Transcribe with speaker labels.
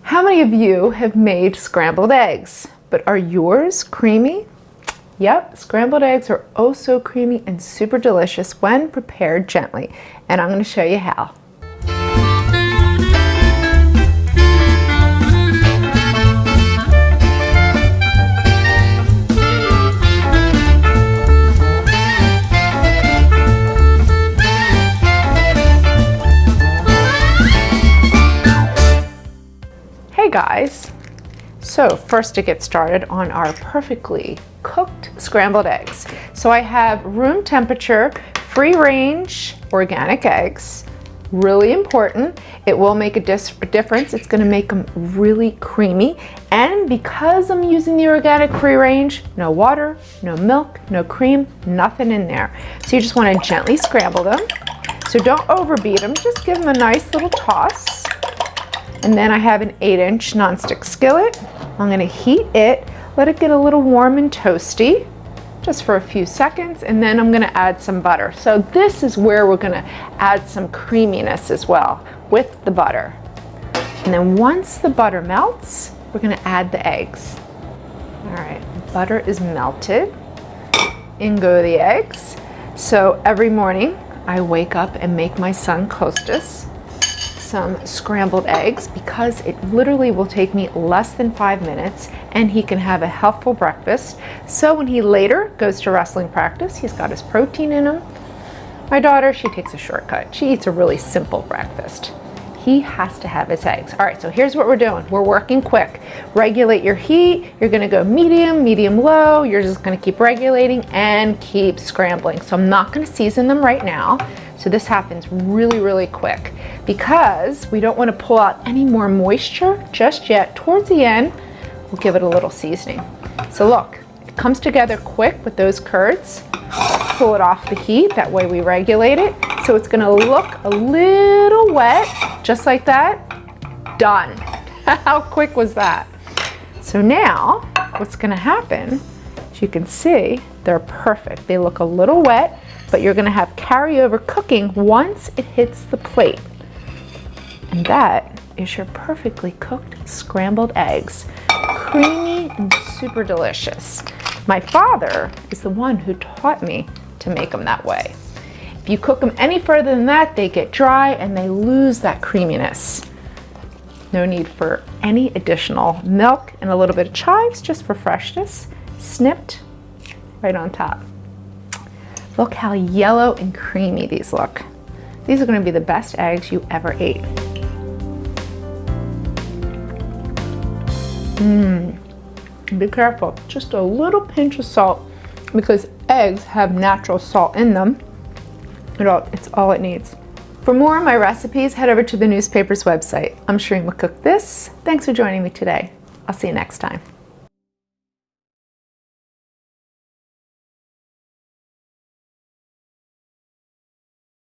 Speaker 1: How many of you have made scrambled eggs? But are yours creamy? Yep, scrambled eggs are oh so creamy and super delicious when prepared gently. And I'm going to show you how. Hey guys, so first to get started on our perfectly cooked scrambled eggs. So I have room temperature, free range organic eggs. Really important. It will make a difference. It's going to make them really creamy. And because I'm using the organic free range, no water, no milk, no cream, nothing in there. So you just want to gently scramble them. So don't overbeat them, just give them a nice little toss. And then I have an 8-inch nonstick skillet. I'm going to heat it, let it get a little warm and toasty, just for a few seconds, and then I'm going to add some butter. So this is where we're going to add some creaminess as well with the butter. And then once the butter melts, we're going to add the eggs. All right, butter is melted. In go the eggs. So every morning I wake up and make my son Costas some scrambled eggs because it literally will take me less than 5 minutes and he can have a healthful breakfast. So when he later goes to wrestling practice, he's got his protein in him. My daughter, she takes a shortcut. She eats a really simple breakfast. He has to have his eggs. All right, so here's what we're doing. We're working quick. Regulate your heat. You're gonna go medium, medium low. You're just gonna keep regulating and keep scrambling. So I'm not gonna season them right now. So this happens really, really quick because we don't want to pull out any more moisture just yet. Towards the end, we'll give it a little seasoning. So look, it comes together quick with those curds. Pull it off the heat, that way we regulate it. So it's gonna look a little wet, just like that. Done. How quick was that? So now, what's gonna happen, as you can see, they're perfect. They look a little wet, but you're gonna have carryover cooking once it hits the plate. And that is your perfectly cooked scrambled eggs. Creamy and super delicious. My father is the one who taught me to make them that way. If you cook them any further than that, they get dry and they lose that creaminess. No need for any additional milk and a little bit of chives just for freshness. Snipped right on top. Look how yellow and creamy these look. These are going to be the best eggs you ever ate. Be careful, just a little pinch of salt because eggs have natural salt in them. It's all it needs. For more of my recipes, head over to the newspaper's website. I'm Shereen with Cook This. Thanks for joining me today. I'll see you next time.